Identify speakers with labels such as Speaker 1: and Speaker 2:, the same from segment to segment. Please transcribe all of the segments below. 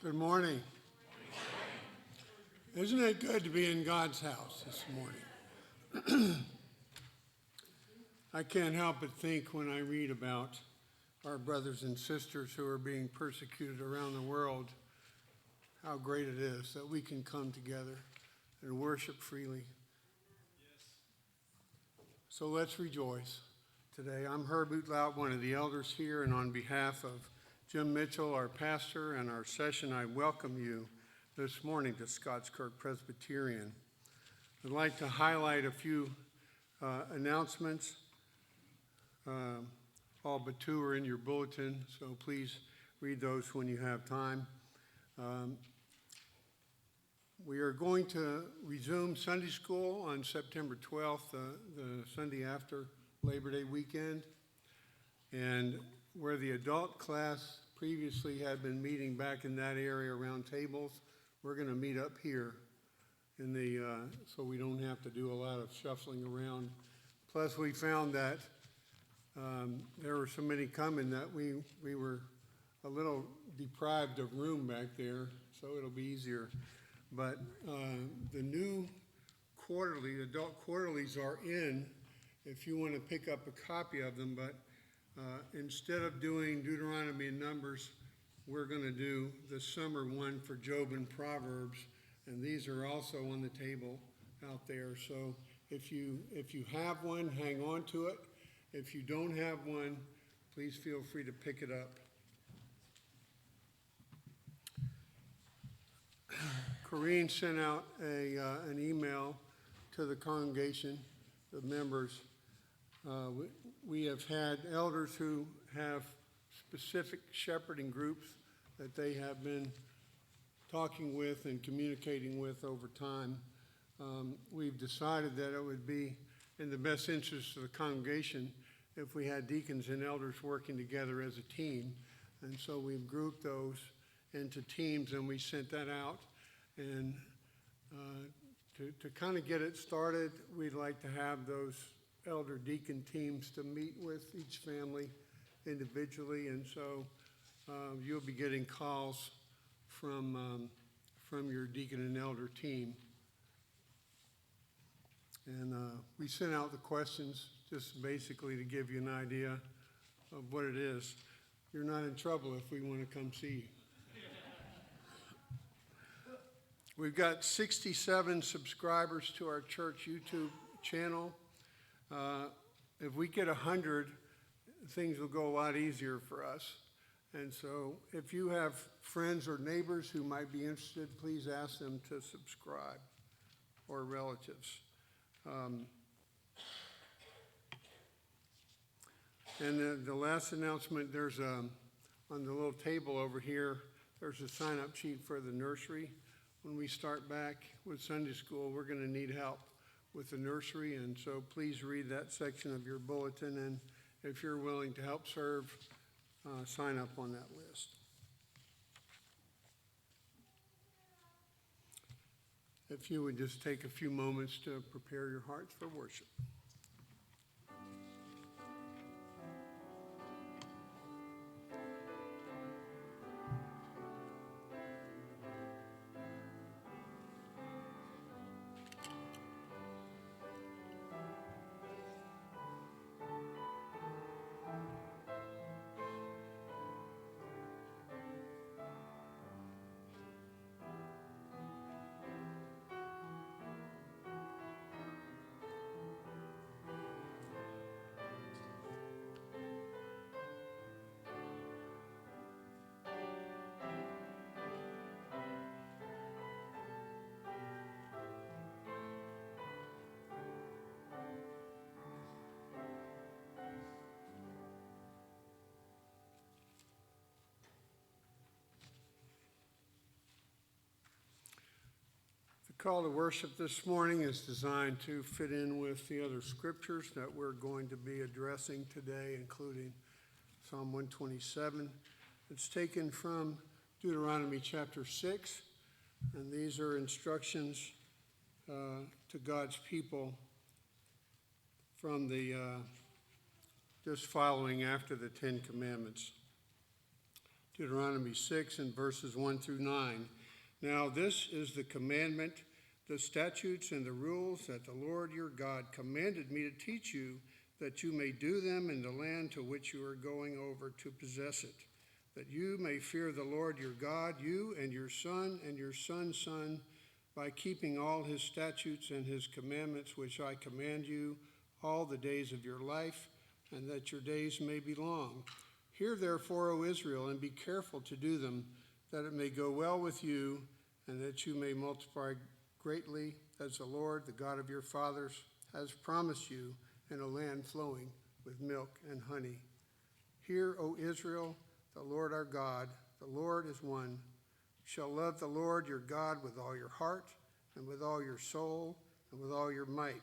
Speaker 1: Good morning. Isn't it good to be in God's house this morning? I can't help but think when I read about our brothers and sisters who are being persecuted around the world, how great it is that we can come together and worship freely. So let's rejoice today. I'm Herb Outlaut, one of the elders here, and on behalf of Jim Mitchell, our pastor, and our session, I welcome you this morning to Scots Kirk Presbyterian. I'd like to highlight a few announcements. All but two are in your bulletin, so please read those when you have time. We are going to resume Sunday school on September 12th, the Sunday after Labor Day weekend. And where the adult class previously had been meeting back in that area around tables, we're going to meet up here in the so we don't have to do a lot of shuffling around. Plus, we found that there were so many coming that we were a little deprived of room back there, so it'll be easier. But the new quarterly, adult quarterlies are in if you want to pick up a copy of them, but instead of doing Deuteronomy and Numbers, we're going to do the summer one for Job and Proverbs, and these are also on the table out there. So if you have one, hang on to it. If you don't have one, please feel free to pick it up. Corrine sent out an email to the congregation, the members. We have had elders who have specific shepherding groups that they have been talking with and communicating with over time. We've decided that it would be in the best interest of the congregation if we had deacons and elders working together as a team. And so we've grouped those into teams, and we sent that out. And to kind of get it started, we'd like to have those elder deacon teams to meet with each family individually, and so you'll be getting calls from your deacon and elder team. And we sent out the questions just basically to give you an idea of what it is. You're not in trouble if we want to come see you. We've got 67 subscribers to our church YouTube channel. If we get 100, things will go a lot easier for us. And so if you have friends or neighbors who might be interested, please ask them to subscribe, or relatives. And the last announcement, there's on the little table over here, there's a sign-up sheet for the nursery. When we start back with Sunday school, we're going to need help with the nursery, and so please read that section of your bulletin, and if you're willing to help serve, sign up on that list. If you would just take a few moments to prepare your hearts for worship. The call to worship this morning is designed to fit in with the other scriptures that we're going to be addressing today, including Psalm 127. It's taken from Deuteronomy chapter 6, and these are instructions to God's people from just following after the Ten Commandments. Deuteronomy 6 and verses 1 through 9. Now this is the commandment, the statutes and the rules that the Lord your God commanded me to teach you, that you may do them in the land to which you are going over to possess it, that you may fear the Lord your God, you and your son and your son's son, by keeping all his statutes and his commandments which I command you all the days of your life, and that your days may be long. Hear therefore, O Israel, and be careful to do them, that it may go well with you, and that you may multiply greatly, as the Lord, the God of your fathers, has promised you, in a land flowing with milk and honey. Hear, O Israel, the Lord our God, the Lord is one. You shall love the Lord your God with all your heart, and with all your soul, and with all your might.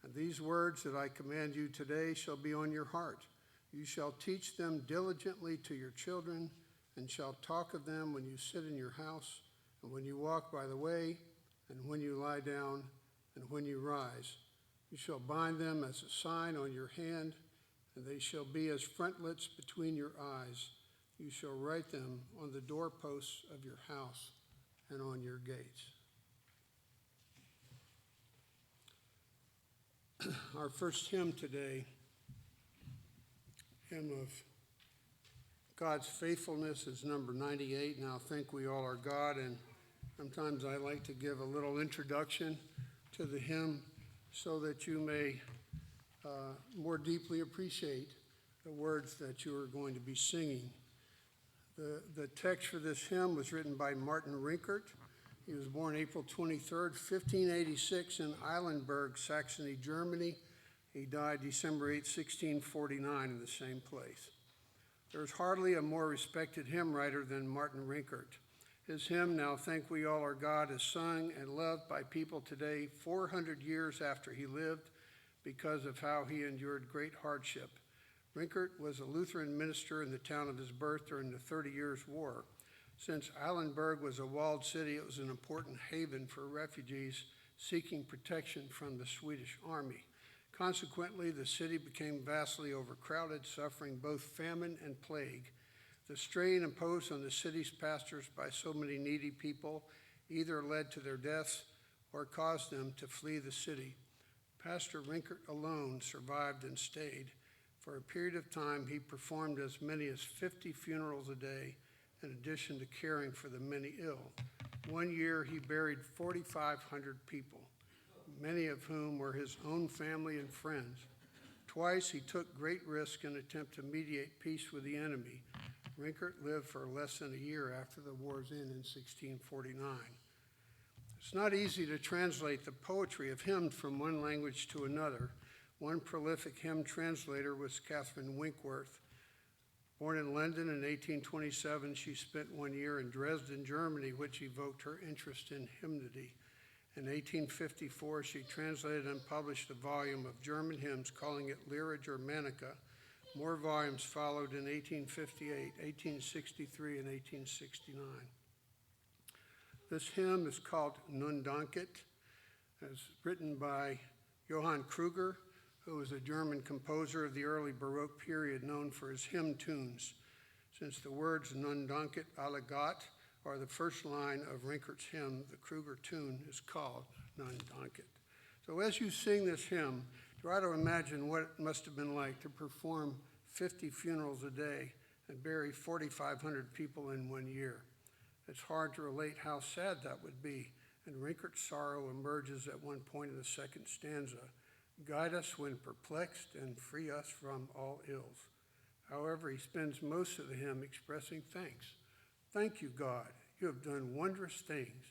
Speaker 1: And these words that I command you today shall be on your heart. You shall teach them diligently to your children, and shall talk of them when you sit in your house, and when you walk by the way, and when you lie down, and when you rise. You shall bind them as a sign on your hand, and they shall be as frontlets between your eyes. You shall write them on the doorposts of your house and on your gates. Our first hymn today, hymn of God's faithfulness, is number 98. Now thank we all our God. And sometimes I like to give a little introduction to the hymn so that you may more deeply appreciate the words that you are going to be singing. The text for this hymn was written by Martin Rinkert. He was born April 23rd, 1586 in Eilenburg, Saxony, Germany. He died December 8, 1649 in the same place. There's hardly a more respected hymn writer than Martin Rinkert. His hymn, Now Thank We All Our God, is sung and loved by people today 400 years after he lived because of how he endured great hardship. Rinkert was a Lutheran minister in the town of his birth during the 30 Years' War. Since Eilenburg was a walled city, it was an important haven for refugees seeking protection from the Swedish army. Consequently, the city became vastly overcrowded, suffering both famine and plague. The strain imposed on the city's pastors by so many needy people either led to their deaths or caused them to flee the city. Pastor Rinkert alone survived and stayed. For a period of time, he performed as many as 50 funerals a day, in addition to caring for the many ill. One year, he buried 4,500 people, many of whom were his own family and friends. Twice, he took great risk in an attempt to mediate peace with the enemy. Rinkert lived for less than a year after the war's end in 1649. It's not easy to translate the poetry of hymns from one language to another. One prolific hymn translator was Catherine Winkworth. Born in London in 1827, she spent 1 year in Dresden, Germany, which evoked her interest in hymnody. In 1854, she translated and published a volume of German hymns, calling it Lyra Germanica. More volumes followed in 1858, 1863, and 1869. This hymn is called Nun Dankit. It's written by Johann Kruger, who was a German composer of the early Baroque period known for his hymn tunes. Since the words Nun Dankit alle Gott are the first line of Rinkert's hymn, the Kruger tune is called Nun Dankit. So as you sing this hymn, try to imagine what it must have been like to perform 50 funerals a day and bury 4,500 people in 1 year. It's hard to relate how sad that would be, and Rinkert's sorrow emerges at one point in the second stanza. Guide us when perplexed and free us from all ills. However, he spends most of the hymn expressing thanks. Thank you, God. You have done wondrous things.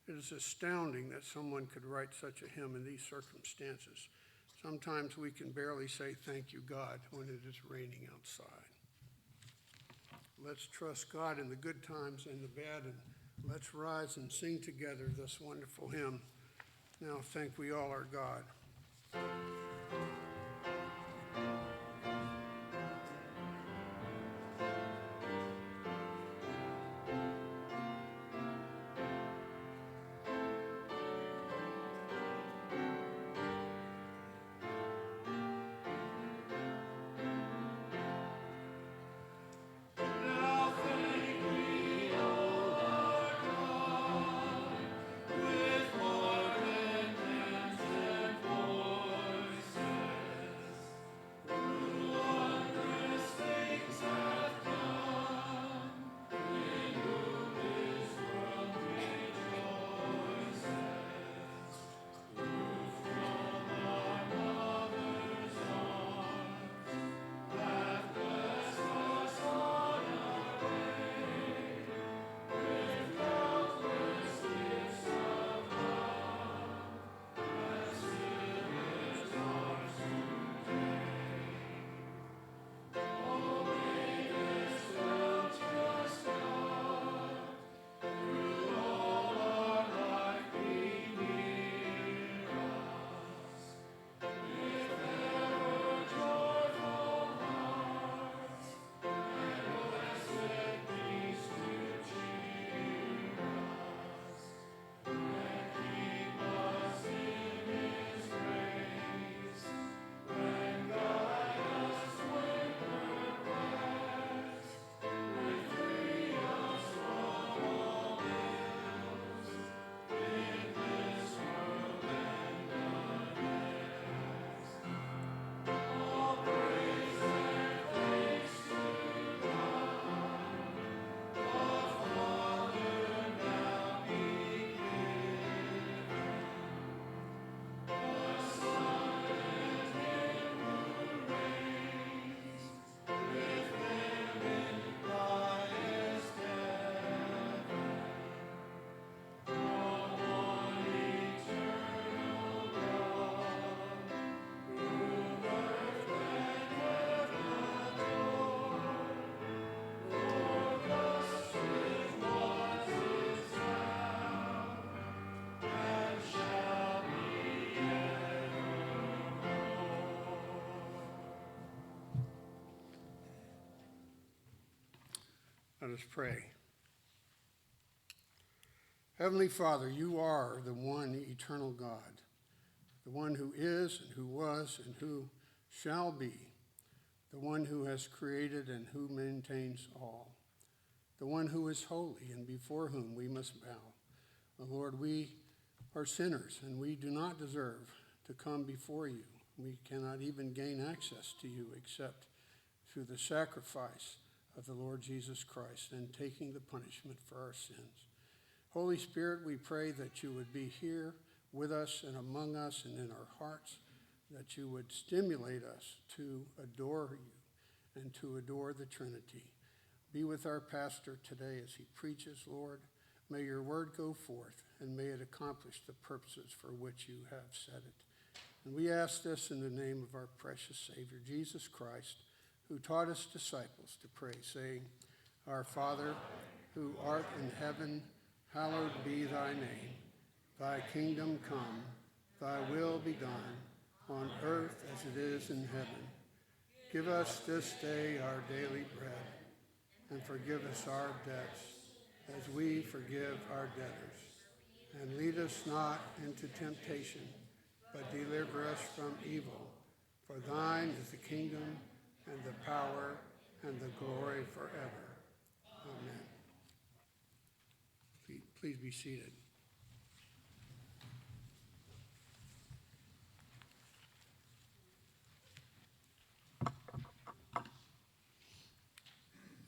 Speaker 1: It is astounding that someone could write such a hymn in these circumstances. Sometimes we can barely say thank you, God, when it is raining outside. Let's trust God in the good times and the bad, and let's rise and sing together this wonderful hymn. Now thank we all our God. Now thank Let us pray. Heavenly Father, you are the one eternal God, the one who is and who was and who shall be, the one who has created and who maintains all, the one who is holy and before whom we must bow. Oh Lord, we are sinners and we do not deserve to come before you. We cannot even gain access to you except through the sacrifice of the Lord Jesus Christ and taking the punishment for our sins. Holy Spirit, we pray that you would be here with us and among us and in our hearts, that you would stimulate us to adore you and to adore the Trinity. Be with our pastor today as he preaches, Lord. May your word go forth and may it accomplish the purposes for which you have said it. And we ask this in the name of our precious Savior, Jesus Christ, who taught his disciples to pray, saying, Our Father, who art in heaven, hallowed be thy name. Thy kingdom come, thy will be done, on earth as it is in heaven. Give us this day our daily bread, and forgive us our debts, as we forgive our debtors. And lead us not into temptation, but deliver us from evil. For thine is the kingdom, and the power, and the glory forever. Amen. Please be seated.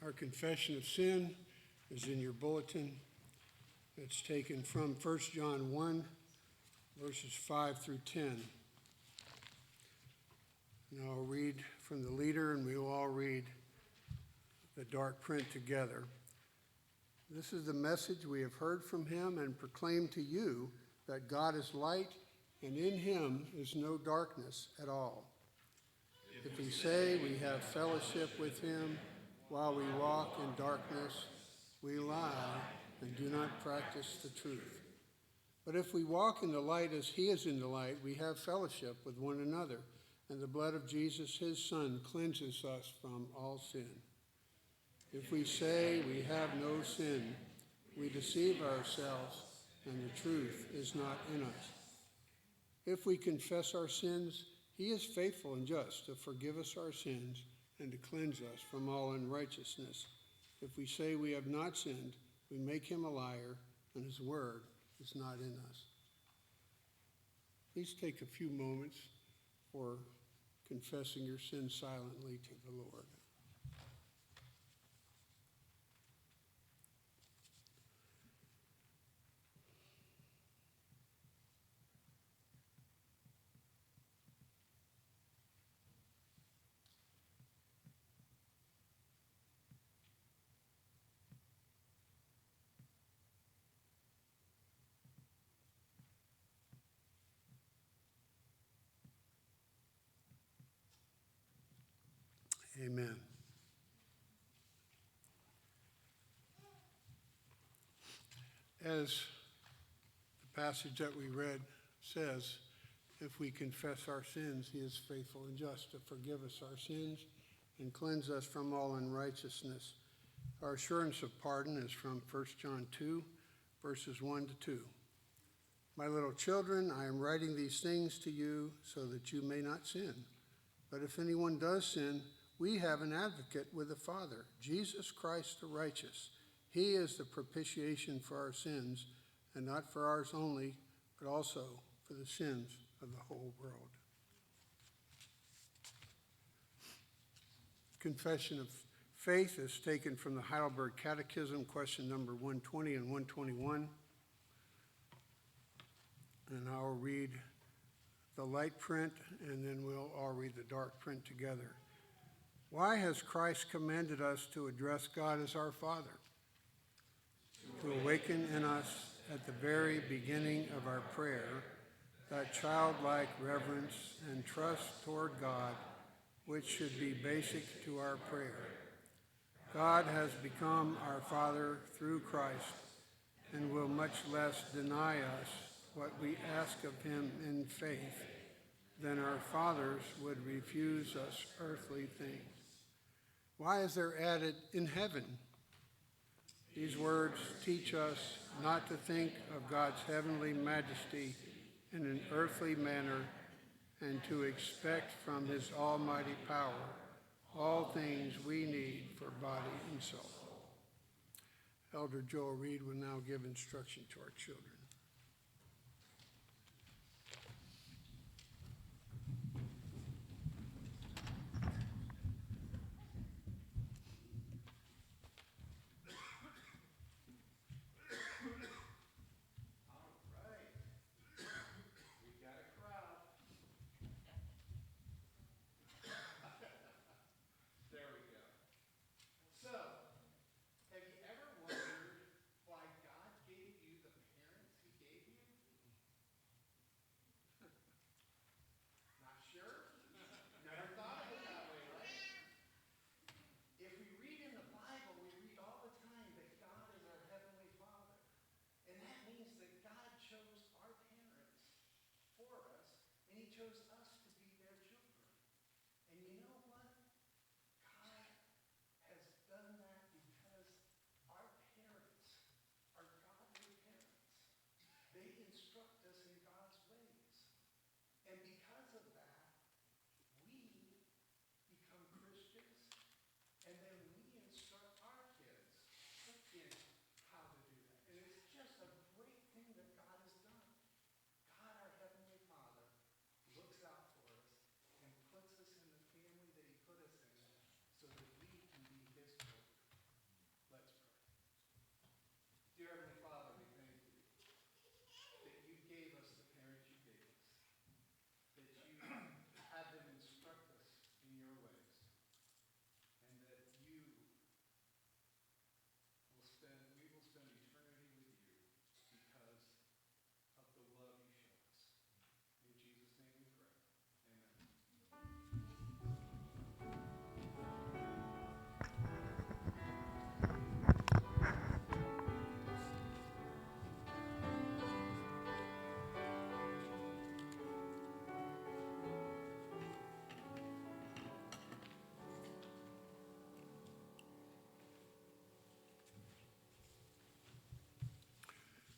Speaker 1: Our confession of sin is in your bulletin. It's taken from 1 John 1, verses 5 through 10. And I'll read from the leader, and we will all read the dark print together. This is the message we have heard from him and proclaim to you, that God is light, and in him is no darkness at all. If we say we have fellowship with him while we walk in darkness, we lie and do not practice the truth. But if we walk in the light as he is in the light, we have fellowship with one another, and the blood of Jesus, his Son, cleanses us from all sin. If we say we have no sin, we deceive ourselves, and the truth is not in us. If we confess our sins, he is faithful and just to forgive us our sins and to cleanse us from all unrighteousness. If we say we have not sinned, we make him a liar, and his word is not in us. Please take a few moments for confessing your sins silently to the Lord. Amen. As the passage that we read says, if we confess our sins, he is faithful and just to forgive us our sins and cleanse us from all unrighteousness. Our assurance of pardon is from 1 John 2, verses 1 to 2. My little children, I am writing these things to you so that you may not sin. But if anyone does sin, we have an advocate with the Father, Jesus Christ the righteous. He is the propitiation for our sins, and not for ours only, but also for the sins of the whole world. Confession of faith is taken from the Heidelberg Catechism, question number 120 and 121. And I'll read the light print, and then we'll all read the dark print together. Why has Christ commanded us to address God as our Father? To awaken in us at the very beginning of our prayer that childlike reverence and trust toward God, which should be basic to our prayer. God has become our Father through Christ and will much less deny us what we ask of him in faith than our fathers would refuse us earthly things. Why is there added in heaven? These words teach us not to think of God's heavenly majesty in an earthly manner and to expect from his almighty power all things we need for body and soul. Elder Joel Reed will now give instruction to our children.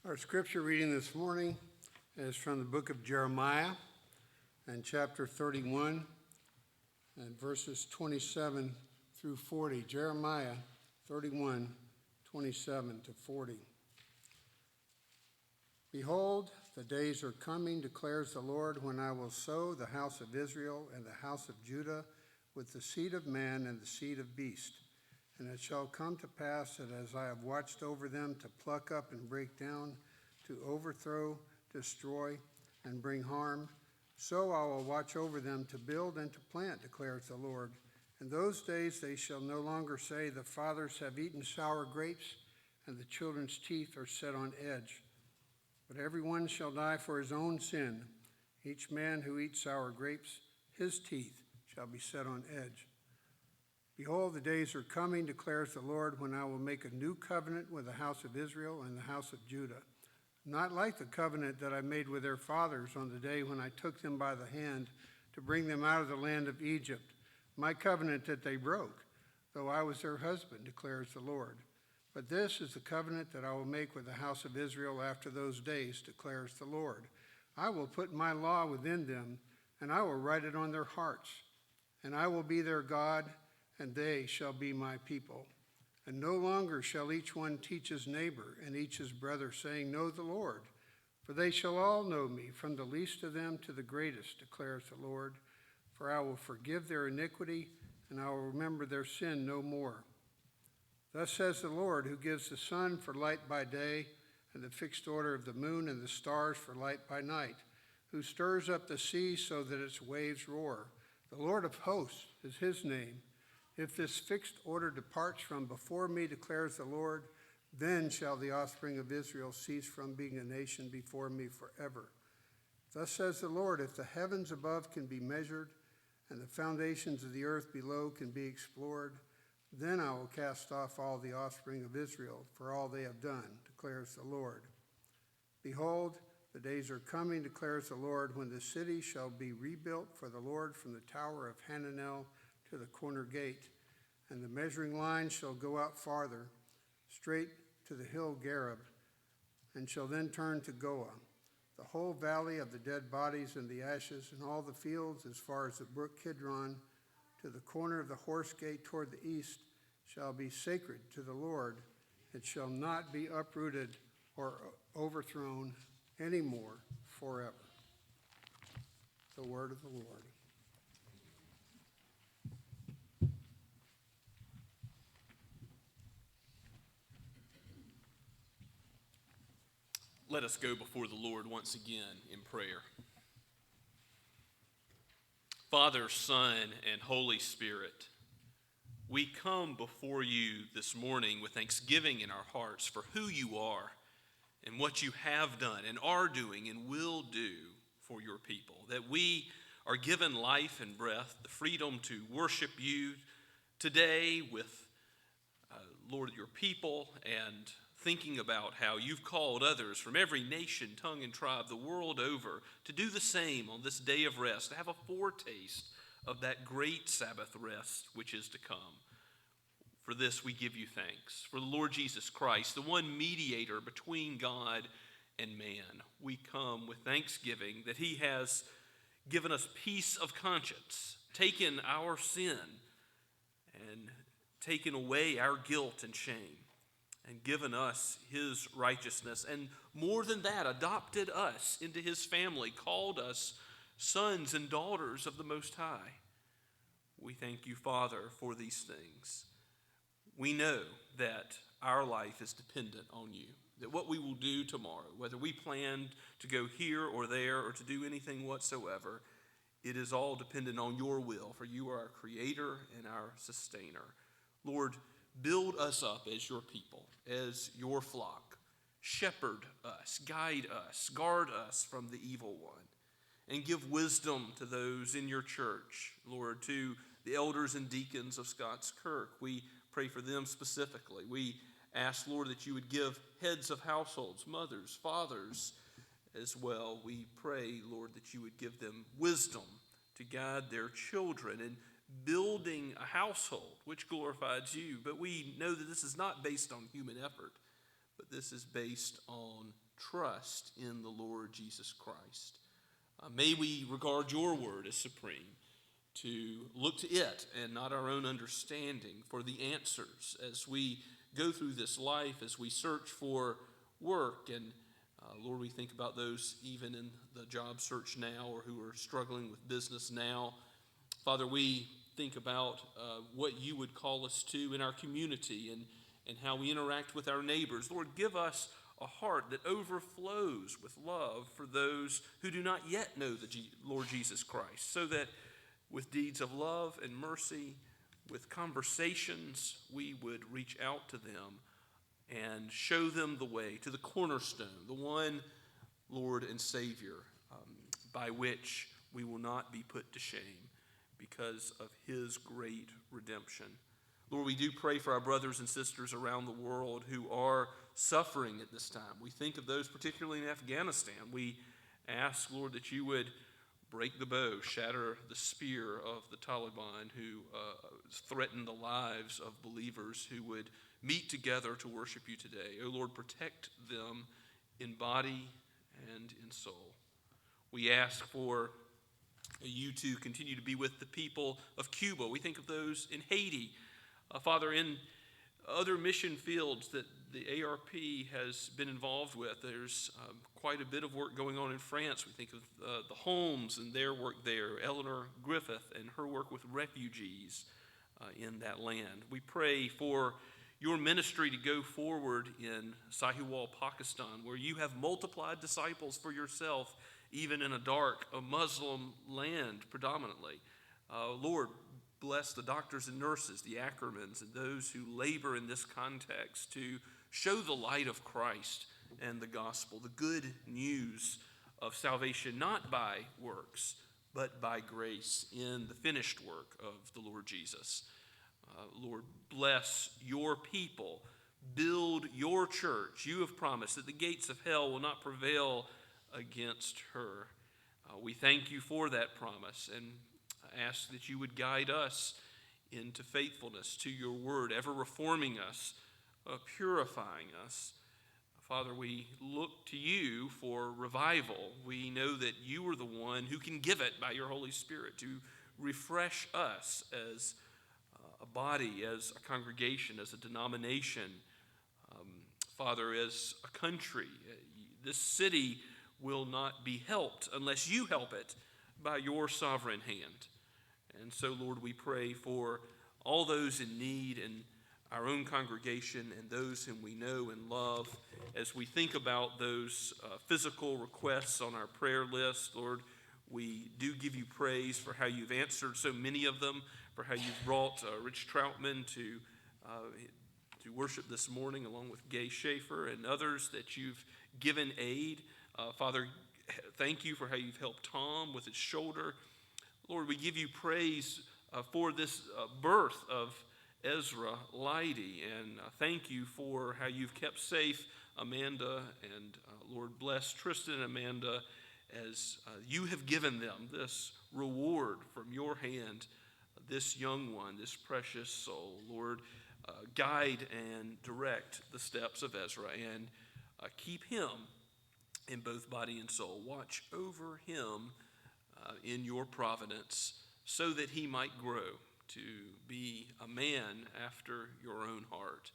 Speaker 1: Our scripture reading this morning is from the book of Jeremiah and chapter 31 and verses 27 through 40. Jeremiah 31, 27 to 40. Behold, the days are coming, declares the Lord, when I will sow the house of Israel and the house of Judah with the seed of man and the seed of beast. And it shall come to pass that as I have watched over them to pluck up and break down, to overthrow, destroy, and bring harm, so I will watch over them to build and to plant, declares the Lord. In those days they shall no longer say, the fathers have eaten sour grapes, and the children's teeth are set on edge. But everyone shall die for his own sin. Each man who eats sour grapes, his teeth shall be set on edge. Behold, the days are coming, declares the Lord, when I will make a new covenant with the house of Israel and the house of Judah. Not like the covenant that I made with their fathers on the day when I took them by the hand to bring them out of the land of Egypt, my covenant that they broke, though I was their husband, declares the Lord. But this is the covenant that I will make with the house of Israel after those days, declares the Lord. I will put my law within them, and I will write it on their hearts, and I will be their God, and they shall be my people. And no longer shall each one teach his neighbor and each his brother, saying, know the Lord. For they shall all know me, from the least of them to the greatest, declares the Lord. For I will forgive their iniquity, and I will remember their sin no more. Thus says the Lord, who gives the sun for light by day, and the fixed order of the moon and the stars for light by night, who stirs up the sea so that its waves roar. The Lord of hosts is his name. If this fixed order departs from before me, declares the Lord, then shall the offspring of Israel cease from being a nation before me forever. Thus says the Lord, if the heavens above can be measured, and the foundations of the earth below can be explored, then I will cast off all the offspring of Israel for all they have done, declares the Lord. Behold, the days are coming, declares the Lord, when the city shall be rebuilt for the Lord from the tower of Hananel to the corner gate, and the measuring line shall go out farther, straight to the hill Gareb, and shall then turn to Goah. The whole valley of the dead bodies and the ashes, and all the fields as far as the brook Kidron, to the corner of the horse gate toward the east, shall be sacred to the Lord. It shall not be uprooted or overthrown any more forever. The word of the Lord.
Speaker 2: Let us go before the Lord once again in prayer. Father, Son, and Holy Spirit, we come before you this morning with thanksgiving in our hearts for who you are and what you have done and are doing and will do for your people, that we are given life and breath, the freedom to worship you today with, Lord, your people, and thinking about how you've called others from every nation, tongue, and tribe the world over to do the same on this day of rest, to have a foretaste of that great Sabbath rest which is to come. For this we give you thanks. For the Lord Jesus Christ, the one mediator between God and man, we come with thanksgiving that he has given us peace of conscience, taken our sin, and taken away our guilt and shame, and given us his righteousness, and more than that, adopted us into his family, called us sons and daughters of the Most High. We thank you, Father, for these things. We know that our life is dependent on you, that what we will do tomorrow, whether we plan to go here or there or to do anything whatsoever, it is all dependent on your will, for you are our creator and our sustainer. Lord, build us up as your people, as your flock. Shepherd us, guide us, guard us from the evil one, and give wisdom to those in your church, Lord, to the elders and deacons of Scots Kirk. We pray for them specifically. We ask, Lord, that you would give heads of households, mothers, fathers as well. We pray, Lord, that you would give them wisdom to guide their children in building a household which glorifies you. But we know that this is not based on human effort, but this is based on trust in the Lord Jesus Christ. May we regard your word as supreme, to look to it and not our own understanding for the answers as we go through this life, as we search for work. And Lord, we think about those even in the job search now or who are struggling with business now. Father, we think about what you would call us to in our community and how we interact with our neighbors. Lord, give us a heart that overflows with love for those who do not yet know the Lord Jesus Christ, so that with deeds of love and mercy, with conversations, we would reach out to them and show them the way to the cornerstone, the one Lord and Savior, by which we will not be put to shame because of his great redemption. Lord, we do pray for our brothers and sisters around the world who are suffering at this time. We think of those particularly in Afghanistan. We ask, Lord, that you would break the bow, shatter the spear of the Taliban who threaten the lives of believers who would meet together to worship you today. Oh Lord, protect them in body and in soul. We ask for you to continue to be with the people of Cuba. We think of those in Haiti. Father, in other mission fields that the ARP has been involved with, there's quite a bit of work going on in France. We think of the Holmes and their work there, Eleanor Griffith and her work with refugees in that land. We pray for your ministry to go forward in Sahiwal, Pakistan, where you have multiplied disciples for yourself, even in a Muslim land predominantly. Lord, bless the doctors and nurses, the Ackermans, and those who labor in this context to show the light of Christ and the gospel, the good news of salvation, not by works, but by grace in the finished work of the Lord Jesus. Lord, bless your people. Build your church. You have promised that the gates of hell will not prevail against her. We thank you for that promise and ask that you would guide us into faithfulness to your word, ever reforming us purifying us. Father, we look to you for revival. We know that you are the one who can give it by your Holy Spirit to refresh us as a body, as a congregation, as a denomination. Father, as a country. This city will not be helped unless you help it by your sovereign hand. And so, Lord, we pray for all those in need in our own congregation and those whom we know and love. As we think about those physical requests on our prayer list, Lord, we do give you praise for how you've answered so many of them, for how you've brought Rich Troutman to worship this morning along with Gay Schaefer and others that you've given aid. Father, thank you for how you've helped Tom with his shoulder. Lord, we give you praise for this birth of Ezra Leidy, and thank you for how you've kept safe Amanda, and Lord, bless Tristan and Amanda as you have given them this reward from your hand, this young one, this precious soul. Lord, guide and direct the steps of Ezra, and keep him in both body and soul. Watch over him in your providence so that he might grow to be a man after your own heart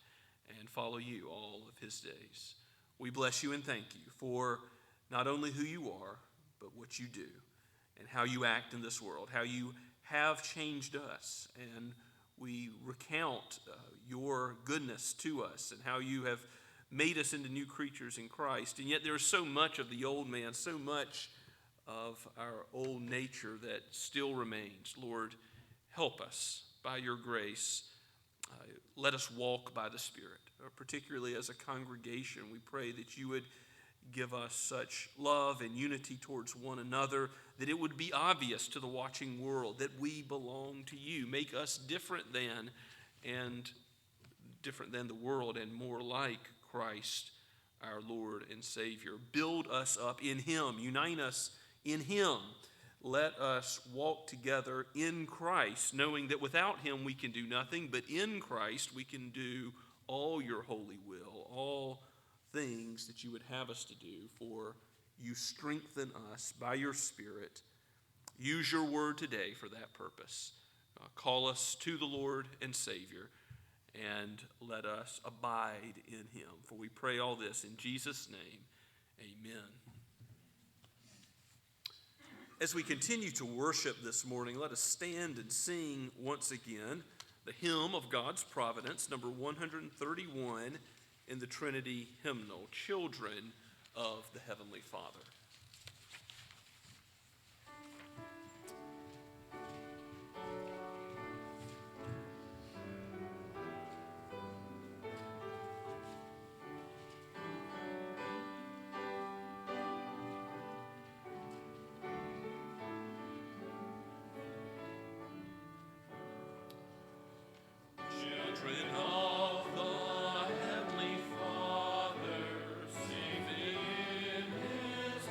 Speaker 2: and follow you all of his days. We bless you and thank you for not only who you are, but what you do and how you act in this world, how you have changed us. And we recount your goodness to us and how you have made us into new creatures in Christ. And yet there is so much of the old man, so much of our old nature that still remains. Lord, help us by your grace. Let us walk by the Spirit, particularly as a congregation. We pray that you would give us such love and unity towards one another that it would be obvious to the watching world that we belong to you. Make us different than the world and more like Christ, our Lord and Savior. Build us up in him. Unite us in him. Let us walk together in Christ, knowing that without him we can do nothing, but in Christ we can do all your holy will, all things that you would have us to do, for you strengthen us by your Spirit. Use your word today for that purpose. Call us to the Lord and Savior, and let us abide in him. For we pray all this in Jesus' name, amen. As we continue to worship this morning, let us stand and sing once again the hymn of God's Providence, number 131 in the Trinity hymnal, Children of the Heavenly Father.
Speaker 3: Children of the Heavenly Father, sing in his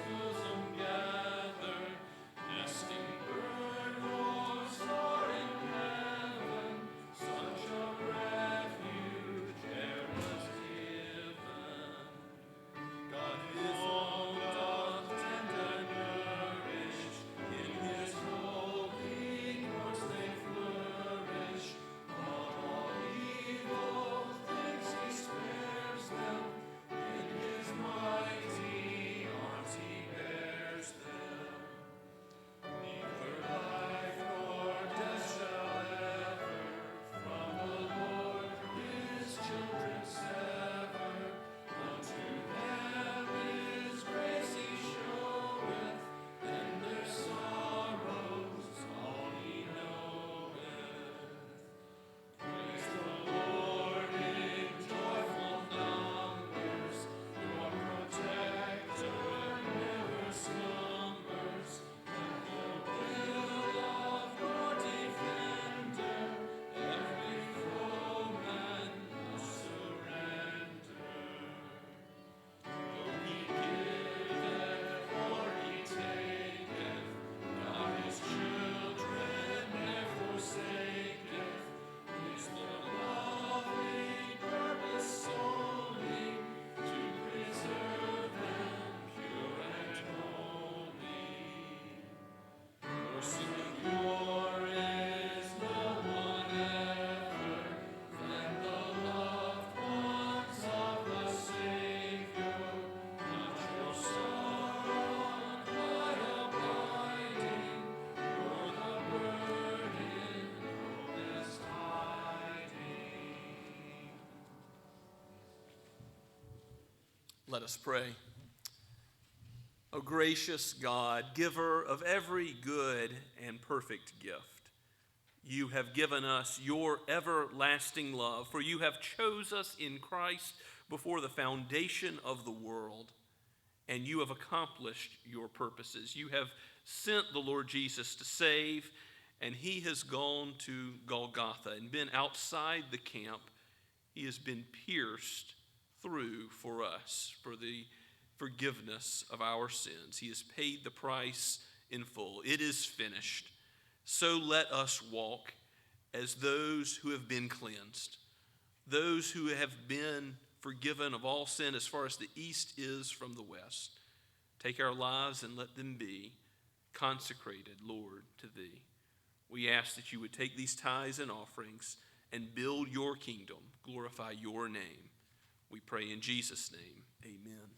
Speaker 2: Let us pray. O gracious God, giver of every good and perfect gift, you have given us your everlasting love, for you have chose us in Christ before the foundation of the world, and you have accomplished your purposes. You have sent the Lord Jesus to save, and he has gone to Golgotha and been outside the camp. He has been pierced through for us, for the forgiveness of our sins. He has paid the price in full. It is finished. So let us walk as those who have been cleansed, those who have been forgiven of all sin as far as the east is from the west. Take our lives and let them be consecrated, Lord, to thee. We ask that you would take these tithes and offerings and build your kingdom, glorify your name. We pray in Jesus' name, amen.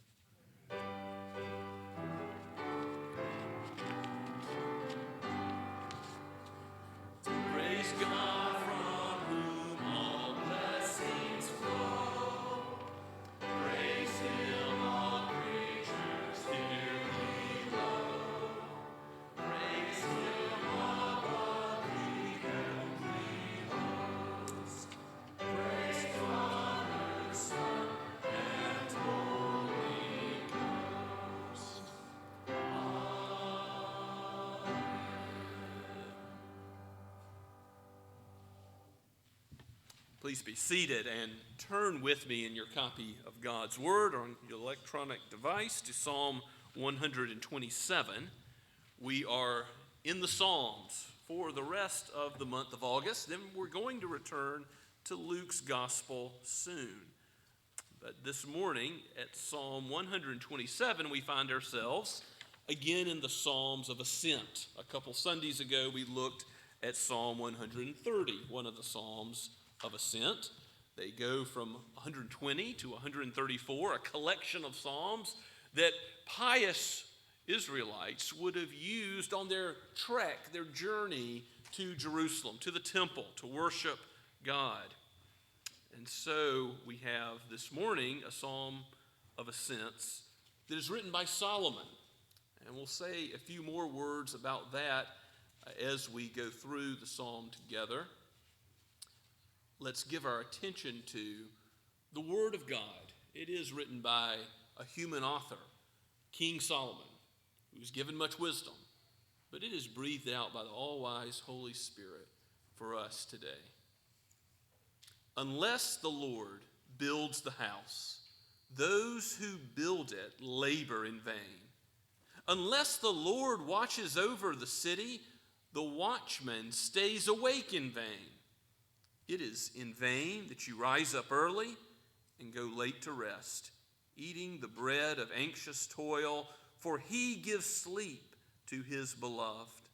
Speaker 2: Praise God from whom all blessings flow. Praise him, all creatures here below. Praise him above the heavenly host. Praise Father, Son, and Holy Ghost. Please be seated and turn with me in your copy of God's Word on your electronic device to Psalm 127. We are in the Psalms for the rest of the month of August. Then we're going to return to Luke's Gospel soon. But this morning at Psalm 127, we find ourselves again in the Psalms of Ascent. A couple Sundays ago, we looked at Psalm 130, one of the Psalms of Ascent. They go from 120 to 134, a collection of psalms that pious Israelites would have used on their trek, their journey to Jerusalem, to the temple, to worship God. And so we have this morning a Psalm of Ascents that is written by Solomon. And we'll say a few more words about that as we go through the psalm together. Let's give our attention to the Word of God. It is written by a human author, King Solomon, who's given much wisdom, but it is breathed out by the all-wise Holy Spirit for us today. Unless the Lord builds the house, those who build it labor in vain. Unless the Lord watches over the city, the watchman stays awake in vain. It is in vain that you rise up early and go late to rest, eating the bread of anxious toil, for he gives sleep to his beloved.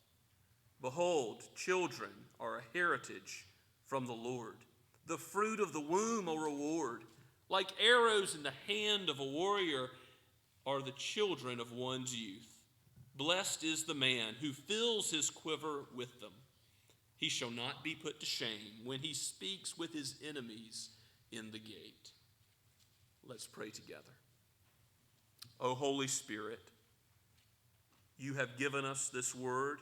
Speaker 2: Behold, children are a heritage from the Lord, the fruit of the womb a reward. Like arrows in the hand of a warrior are the children of one's youth. Blessed is the man who fills his quiver with them. He shall not be put to shame when he speaks with his enemies in the gate. Let's pray together. O Holy Spirit, you have given us this word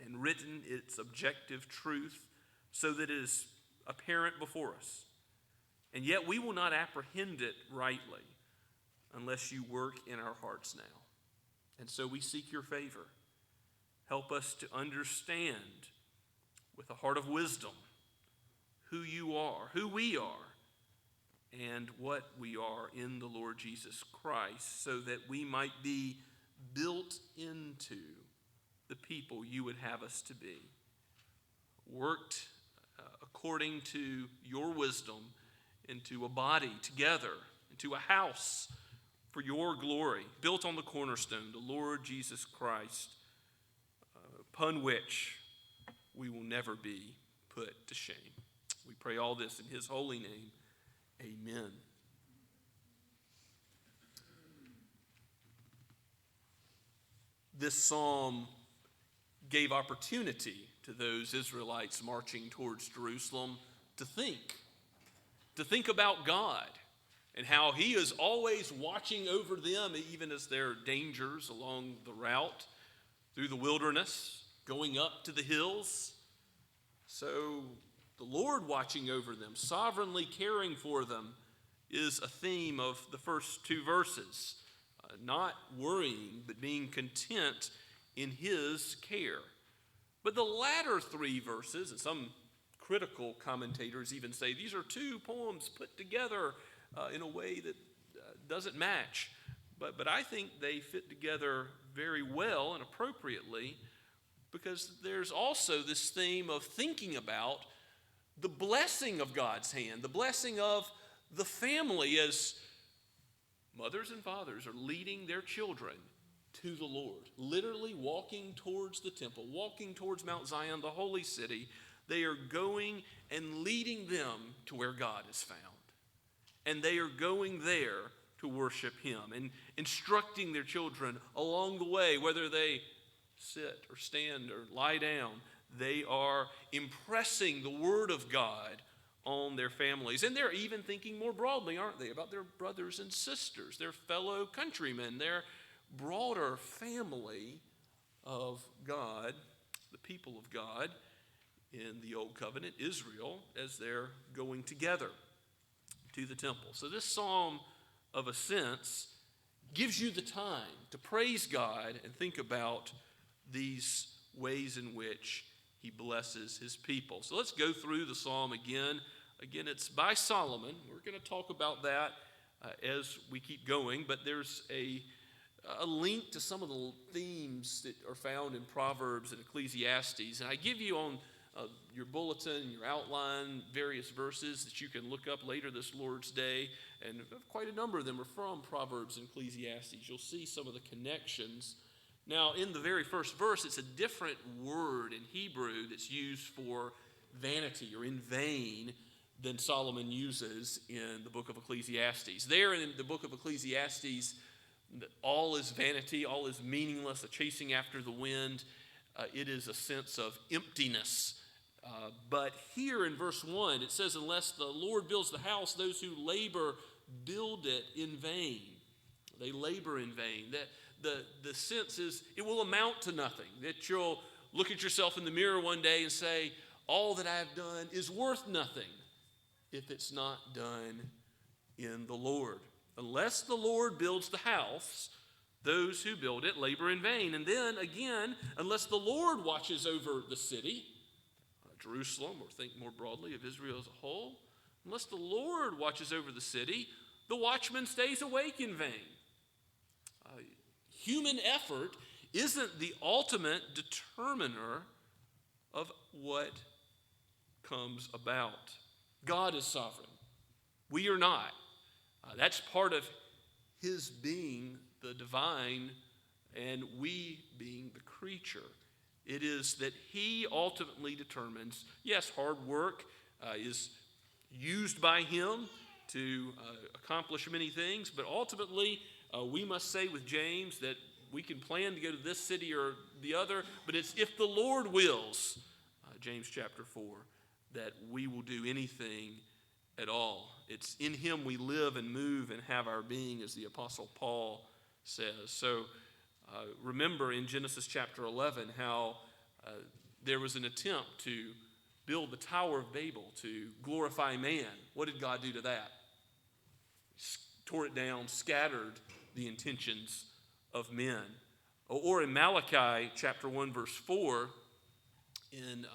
Speaker 2: and written its objective truth so that it is apparent before us. And yet we will not apprehend it rightly unless you work in our hearts now. And so we seek your favor. Help us to understand with a heart of wisdom who you are, who we are, and what we are in the Lord Jesus Christ, so that we might be built into the people you would have us to be, worked according to your wisdom into a body together, into a house for your glory, built on the cornerstone, the Lord Jesus Christ, upon which we will never be put to shame. We pray all this in his holy name. Amen. This psalm gave opportunity to those Israelites marching towards Jerusalem to think about God, and how he is always watching over them, even as there are dangers along the route through the wilderness, going up to the hills. So the Lord watching over them, sovereignly caring for them, is a theme of the first two verses. Not worrying, but being content in his care. But the latter three verses, and some critical commentators even say these are two poems put together in a way that doesn't match. But I think they fit together very well and appropriately, because there's also this theme of thinking about the blessing of God's hand, the blessing of the family, as mothers and fathers are leading their children to the Lord, literally walking towards the temple, walking towards Mount Zion, the holy city. They are going and leading them to where God is found. And they are going there to worship him and instructing their children along the way, whether they sit or stand or lie down. They are impressing the word of God on their families. And they're even thinking more broadly, aren't they, about their brothers and sisters, their fellow countrymen, their broader family of God, the people of God in the Old Covenant, Israel, as they're going together to the temple. So this psalm, of ascents, gives you the time to praise God and think about these ways in which he blesses his people. So let's go through the psalm again. Again, it's by Solomon. We're going to talk about that as we keep going, but there's a link to some of the themes that are found in Proverbs and Ecclesiastes. And I give you on your bulletin, your outline, various verses that you can look up later this Lord's Day. And quite a number of them are from Proverbs and Ecclesiastes. You'll see some of the connections. Now, in the very first verse, it's a different word in Hebrew that's used for vanity or in vain than Solomon uses in the book of Ecclesiastes. There in the book of Ecclesiastes, all is vanity, all is meaningless, a chasing after the wind. It is a sense of emptiness. But here in verse 1, it says, unless the Lord builds the house, those who labor build it in vain. They labor in vain. The sense is it will amount to nothing. That you'll look at yourself in the mirror one day and say, all that I have done is worth nothing if it's not done in the Lord. Unless the Lord builds the house, those who build it labor in vain. And then again, unless the Lord watches over the city, Jerusalem, or think more broadly of Israel as a whole, unless the Lord watches over the city, the watchman stays awake in vain. Human effort isn't the ultimate determiner of what comes about. God is sovereign. We are not. That's part of his being the divine and we being the creature. It is that he ultimately determines. Yes, hard work is used by him to accomplish many things, but ultimately we must say with James that we can plan to go to this city or the other, but it's if the Lord wills, James chapter 4, that we will do anything at all. It's in him we live and move and have our being, as the Apostle Paul says. So remember in Genesis chapter 11 how there was an attempt to build the Tower of Babel to glorify man. What did God do to that? Tore it down, scattered the intentions of men. Or in Malachi chapter 1 verse 4, in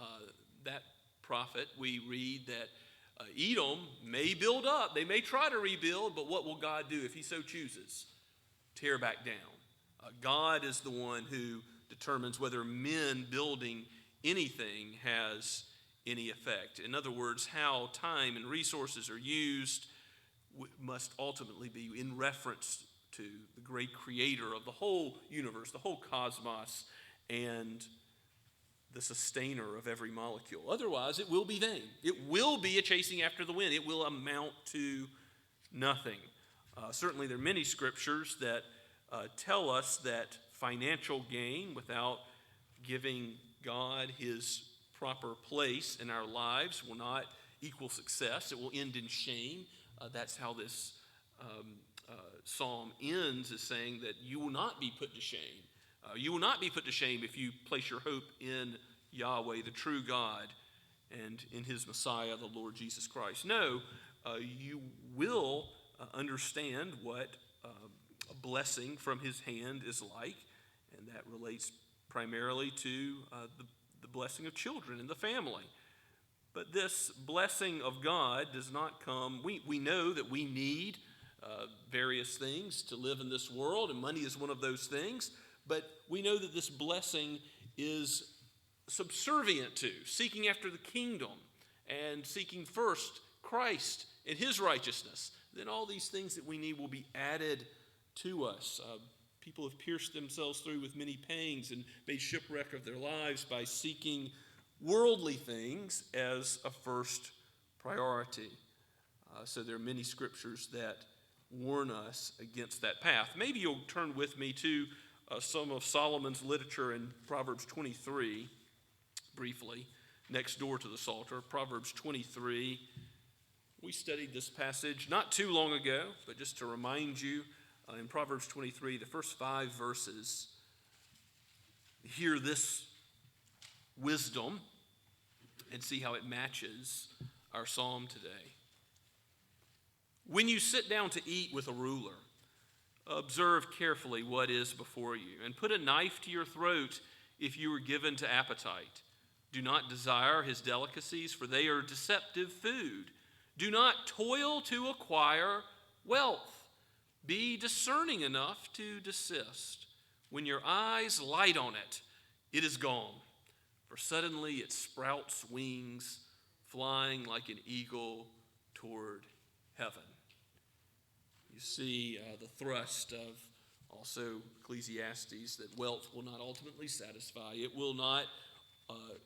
Speaker 2: that prophet we read that Edom may build up, they may try to rebuild, but what will God do if he so chooses? Tear back down. God is the one who determines whether men building anything has any effect. In other words, how time and resources are used must ultimately be in reference to the great creator of the whole universe, the whole cosmos, and the sustainer of every molecule. Otherwise, it will be vain. It will be a chasing after the wind. It will amount to nothing. Certainly, there are many scriptures that tell us that financial gain without giving God his proper place in our lives will not equal success. It will end in shame. That's how this psalm ends as saying that you will not be put to shame. You will not be put to shame if you place your hope in Yahweh, the true God, and in his Messiah, the Lord Jesus Christ. No, you will understand what a blessing from his hand is like, and that relates primarily to the blessing of children in the family. But this blessing of God does not come. We know that we need various things to live in this world, and money is one of those things. But we know that this blessing is subservient to, seeking after the kingdom and seeking first Christ and his righteousness. Then all these things that we need will be added to us. People have pierced themselves through with many pangs and made shipwreck of their lives by seeking worldly things as a first priority. So there are many scriptures that warn us against that path. Maybe you'll turn with me to some of Solomon's literature in Proverbs 23, briefly, next door to the Psalter. Proverbs 23. We studied this passage not too long ago, but just to remind you, in Proverbs 23, the first 5 verses, hear this wisdom and see how it matches our psalm today. When you sit down to eat with a ruler, observe carefully what is before you, and put a knife to your throat if you are given to appetite. Do not desire his delicacies, for they are deceptive food. Do not toil to acquire wealth. Be discerning enough to desist. When your eyes light on it, it is gone, for suddenly it sprouts wings, flying like an eagle toward heaven. You see the thrust of also Ecclesiastes, that wealth will not ultimately satisfy. It will not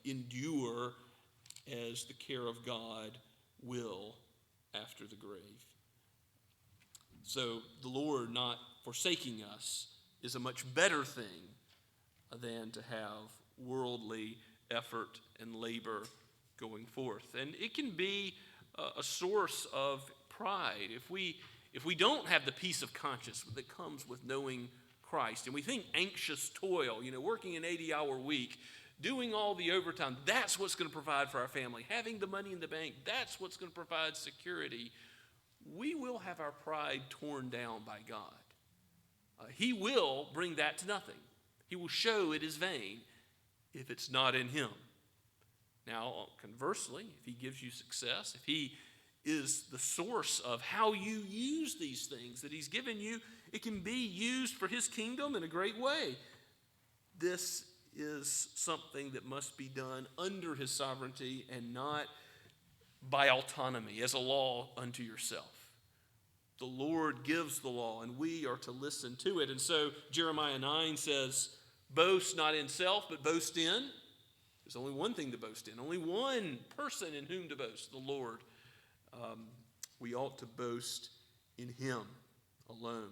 Speaker 2: endure as the care of God will after the grave. So the Lord not forsaking us is a much better thing than to have worldly effort and labor going forth. And it can be a source of pride if we don't have the peace of conscience that comes with knowing Christ, and we think anxious toil, working an 80-hour week, doing all the overtime, that's what's going to provide for our family. Having the money in the bank, that's what's going to provide security. We will have our pride torn down by God. He will bring that to nothing. He will show it is vain if it's not in him. Now, conversely, if he gives you success, if he is the source of how you use these things that he's given you, it can be used for his kingdom in a great way. This is something that must be done under his sovereignty and not by autonomy, as a law unto yourself. The Lord gives the law, and we are to listen to it. And so Jeremiah 9 says, boast not in self, but boast in. There's only one thing to boast in, only one person in whom to boast, the Lord. We ought to boast in him alone.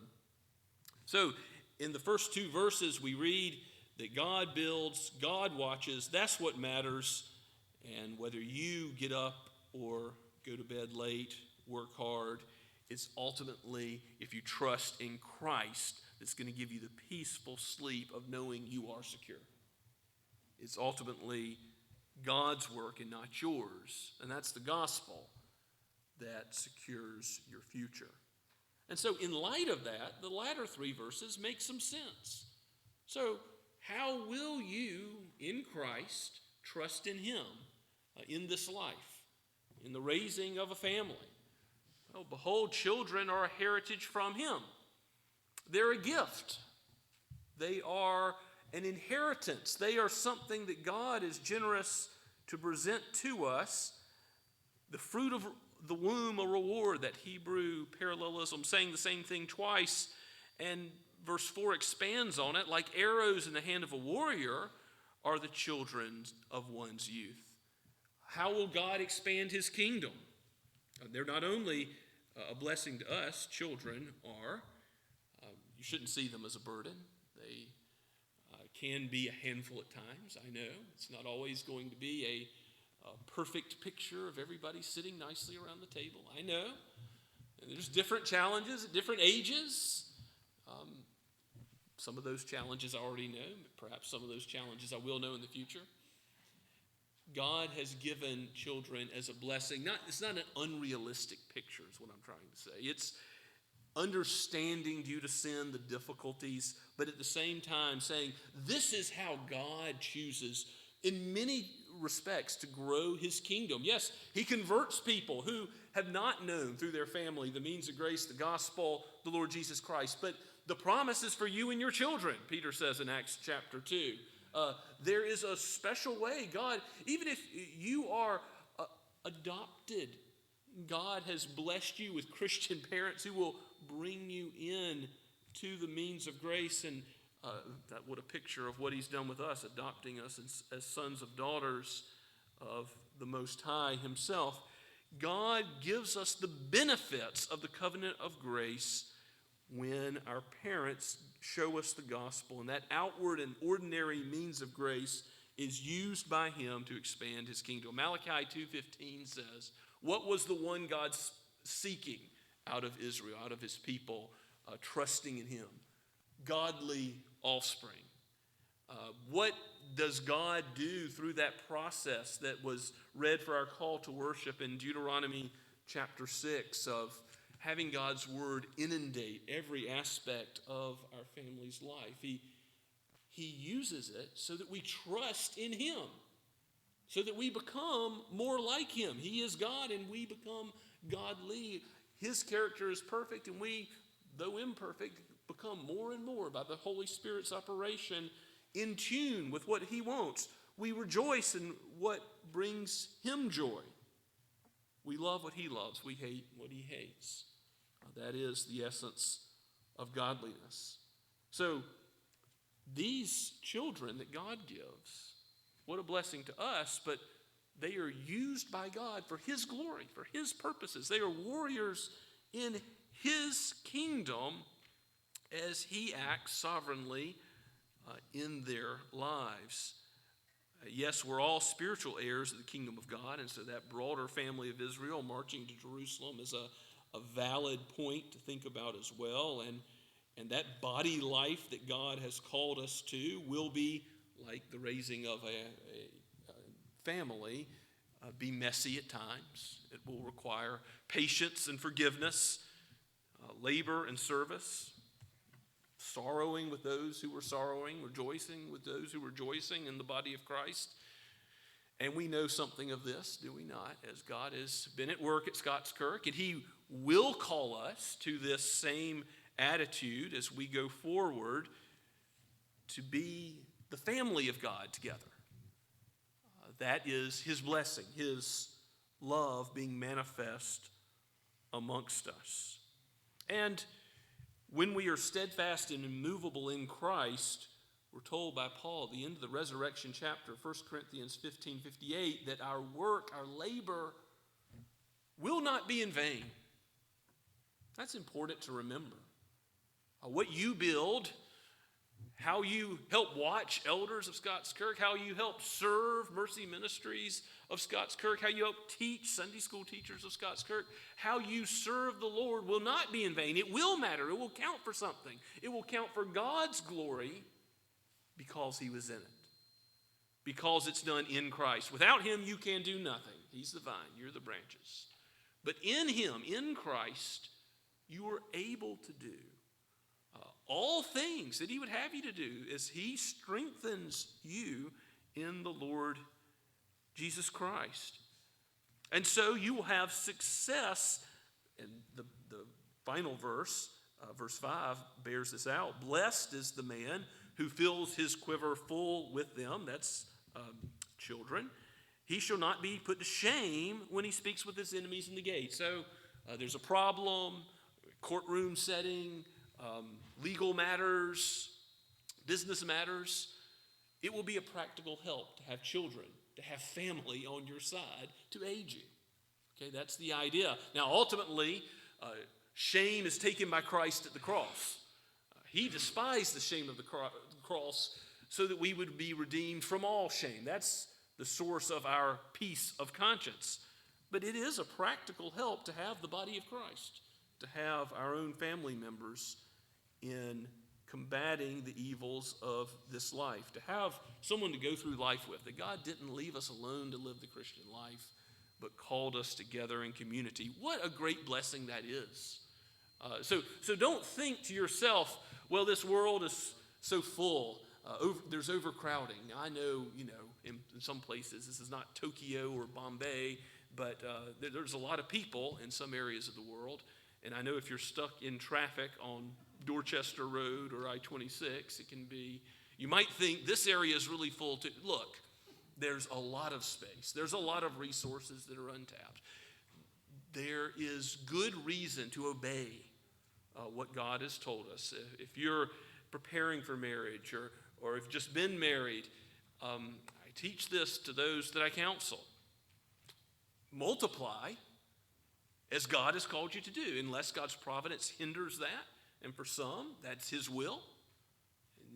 Speaker 2: So in the first 2 verses, we read that God builds, God watches. That's what matters. And whether you get up or go to bed late, work hard, it's ultimately, if you trust in Christ, that's going to give you the peaceful sleep of knowing you are secure. It's ultimately God's work and not yours. And that's the gospel that secures your future. And so in light of that, the latter 3 verses make some sense. So how will you, in Christ, trust in him in this life, in the raising of a family? Well, behold, children are a heritage from him. They're a gift. They are an inheritance. They are something that God is generous to present to us. The fruit of the womb, a reward, that Hebrew parallelism, saying the same thing twice. And verse 4 expands on it. Like arrows in the hand of a warrior are the children of one's youth. How will God expand his kingdom? They're not only a blessing to us, children are. You shouldn't see them as a burden. They can be a handful at times, I know. It's not always going to be a perfect picture of everybody sitting nicely around the table. I know. And there's different challenges at different ages. Some of those challenges I already know. Perhaps some of those challenges I will know in the future. God has given children as a blessing. It's not an unrealistic picture is what I'm trying to say. It's understanding due to sin the difficulties, but at the same time saying this is how God chooses in many respects to grow his kingdom. Yes, he converts people who have not known through their family the means of grace, the gospel, the Lord Jesus Christ. But the promise is for you and your children, Peter says in Acts chapter 2. There is a special way. God, even if you are adopted, God has blessed you with Christian parents who will bring you in to the means of grace. And what a picture of what he's done with us, adopting us as sons of daughters of the Most High himself. God gives us the benefits of the covenant of grace when our parents show us the gospel, and that outward and ordinary means of grace is used by him to expand his kingdom. Malachi 2:15 says, what was the one God seeking out of Israel, out of his people, trusting in him? Godly offspring. What does God do through that process that was read for our call to worship in Deuteronomy chapter 6 of having God's word inundate every aspect of our family's life? He uses it so that we trust in him, so that we become more like him. He is God and we become godly. His character is perfect and we, though imperfect, become more and more by the Holy Spirit's operation in tune with what he wants. We rejoice in what brings him joy. We love what he loves. We hate what he hates. That is the essence of godliness. So these children that God gives, what a blessing to us, but they are used by God for his glory, for his purposes. They are warriors in his kingdom as he acts sovereignly in their lives. Yes, we're all spiritual heirs of the kingdom of God, and so that broader family of Israel marching to Jerusalem is a valid point to think about as well. And that body life that God has called us to will be like the raising of a family, be messy at times. It will require patience and forgiveness, labor and service, sorrowing with those who were sorrowing, rejoicing with those who were rejoicing in the body of Christ. And we know something of this, do we not, as God has been at work at Scots Kirk, and he will call us to this same attitude as we go forward to be the family of God together. That is his blessing, his love being manifest amongst us. And when we are steadfast and immovable in Christ, we're told by Paul at the end of the resurrection chapter, 1 Corinthians 15:58, that our work, our labor, will not be in vain. That's important to remember. What you build, how you help watch elders of Scots Kirk, how you help serve mercy ministries of Scots Kirk, how you help teach Sunday school teachers of Scots Kirk, how you serve the Lord will not be in vain. It will matter. It will count for something. It will count for God's glory because he was in it. Because it's done in Christ. Without him, you can do nothing. He's the vine. You're the branches. But in him, in Christ, you are able to do all things that he would have you to do as he strengthens you in the Lord Jesus Christ. And so you will have success. And the final verse, verse 5, bears this out. Blessed is the man who fills his quiver full with them. That's children. He shall not be put to shame when he speaks with his enemies in the gate. So there's a problem, courtroom setting, legal matters, business matters. It will be a practical help to have children, to have family on your side to aid you. Okay, that's the idea. Now, ultimately, shame is taken by Christ at the cross. He despised the shame of the cross so that we would be redeemed from all shame. That's the source of our peace of conscience. But it is a practical help to have the body of Christ, to have our own family members in combating the evils of this life, to have someone to go through life with, that God didn't leave us alone to live the Christian life, but called us together in community. What a great blessing that is. So don't think to yourself, well, this world is so full. There's overcrowding. Now, I know, in some places, this is not Tokyo or Bombay, but there's a lot of people in some areas of the world. And I know if you're stuck in traffic on Dorchester Road or I-26, it can be, you might think this area is really full too. Look, there's a lot of space. There's a lot of resources that are untapped. There is good reason to obey what God has told us. If you're preparing for marriage or have just been married, I teach this to those that I counsel. Multiply as God has called you to do, unless God's providence hinders that. And for some, that's his will.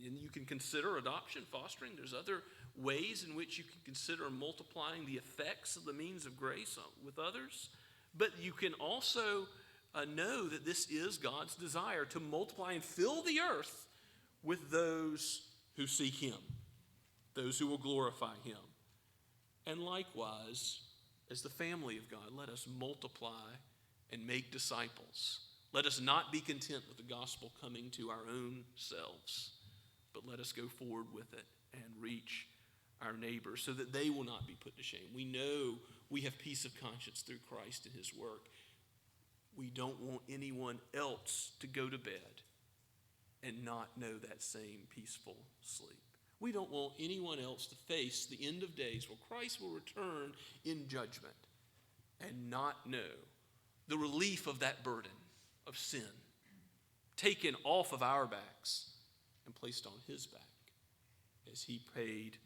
Speaker 2: And you can consider adoption, fostering. There's other ways in which you can consider multiplying the effects of the means of grace with others. But you can also know that this is God's desire to multiply and fill the earth with those who seek him, those who will glorify him. And likewise, as the family of God, let us multiply and make disciples. Let us not be content with the gospel coming to our own selves, but let us go forward with it and reach our neighbors so that they will not be put to shame. We know we have peace of conscience through Christ and his work. We don't want anyone else to go to bed and not know that same peaceful sleep. We don't want anyone else to face the end of days where Christ will return in judgment and not know the relief of that burden of sin taken off of our backs and placed on his back as he paid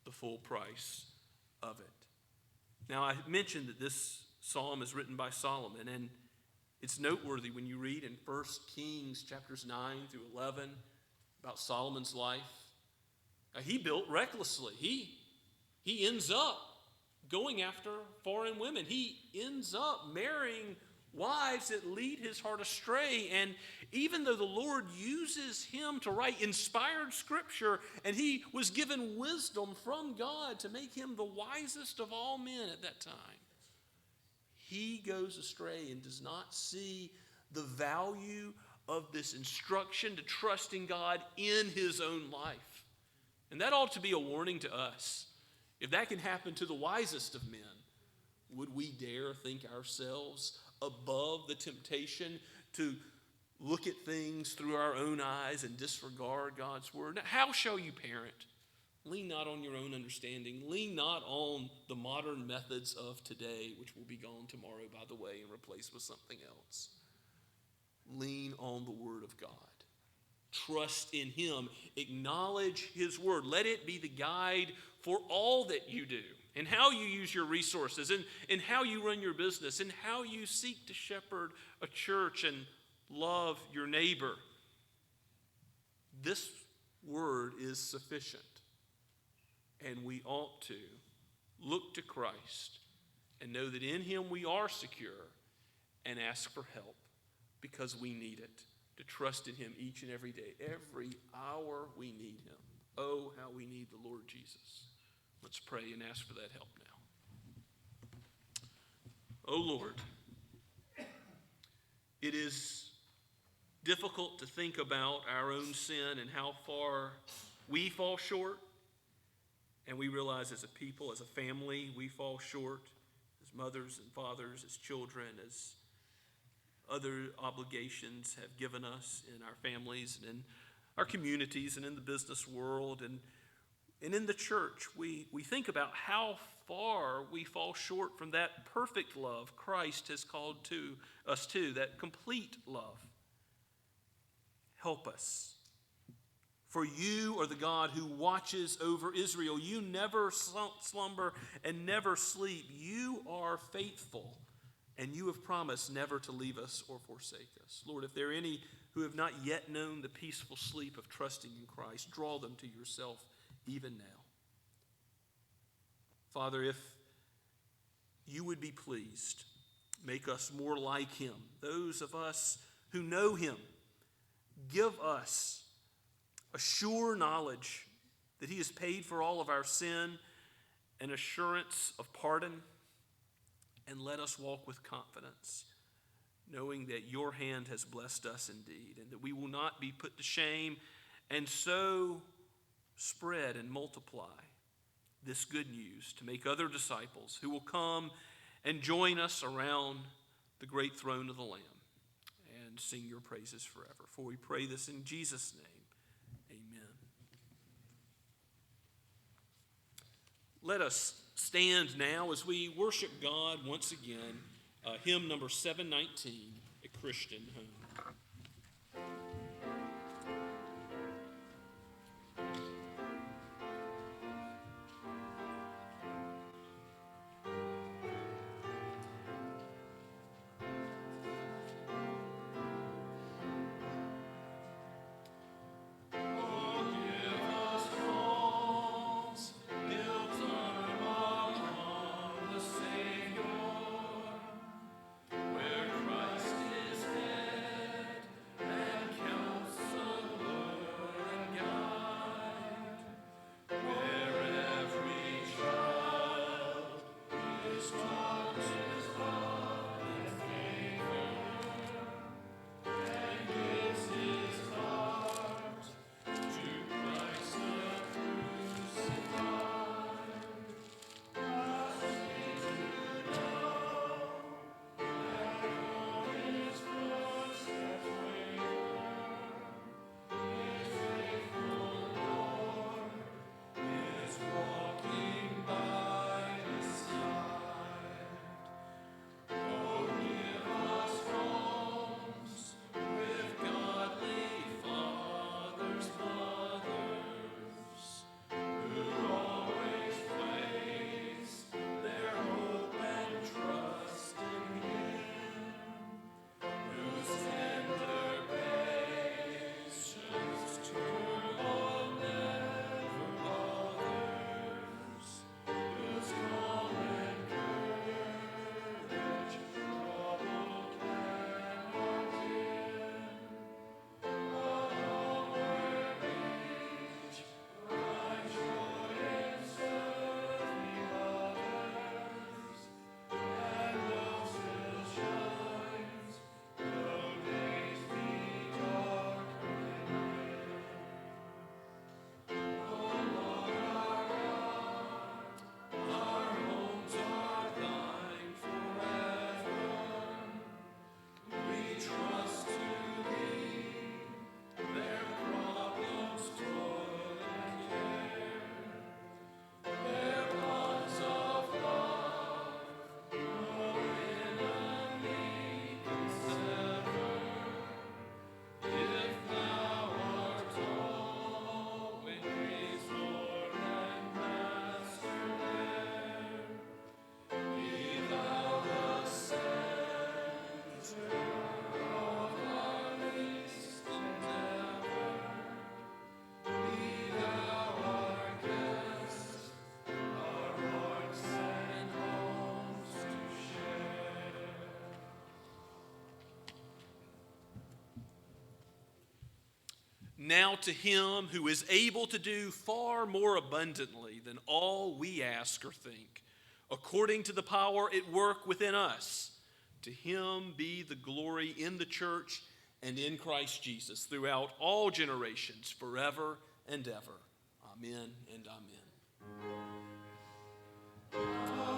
Speaker 2: the full price of it. Now, I mentioned that this psalm is written by Solomon, and it's noteworthy when you read in 1 Kings chapters 9 through 11 about Solomon's life. He built recklessly. He ends up going after foreign women. He ends up marrying wives that lead his heart astray. And even though the Lord uses him to write inspired scripture, and he was given wisdom from God to make him the wisest of all men at that time, he goes astray and does not see the value of this instruction to trust in God in his own life. And that ought to be a warning to us. If that can happen to the wisest of men, would we dare think ourselves above the temptation to look at things through our own eyes and disregard God's word? Now, how shall you parent? Lean not on your own understanding. Lean not on the modern methods of today, which will be gone tomorrow, by the way, and replaced with something else. Lean on the word of God. Trust in him. Acknowledge his word. Let it be the guide for all that you do, and how you use your resources, and how you run your business, and how you seek to shepherd a church and love your neighbor. This word is sufficient, and we ought to look to Christ and know that in him we are secure, and ask for help because we need it. To trust in him each and every day. Every hour we need him. Oh, how we need the Lord Jesus. Let's pray and ask for that help now. Oh, Lord, it is difficult to think about our own sin and how far we fall short. And we realize as a people, as a family, we fall short. As mothers and fathers, as children, as other obligations have given us in our families and in our communities and in the business world and in the church. We think about how far we fall short from that perfect love Christ has called to us to, that complete love. Help us. For you are the God who watches over Israel. You never slumber and never sleep. You are faithful. And you have promised never to leave us or forsake us. Lord, if there are any who have not yet known the peaceful sleep of trusting in Christ, draw them to yourself even now. Father, if you would be pleased Make us more like him. Those of us who know him, give us a sure knowledge that he has paid for all of our sin, an assurance of pardon, and let us walk with confidence, knowing that your hand has blessed us indeed, and that we will not be put to shame, and so spread and multiply this good news to make other disciples who will come and join us around the great throne of the Lamb and sing your praises forever. For we pray this in Jesus' name. Amen. Let us stand now as we worship God once again. Hymn number 719, A Christian Home. Now to him who is able to do far more abundantly than all we ask or think, according to the power at work within us, to him be the glory in the church and in Christ Jesus throughout all generations, forever and ever. Amen and amen.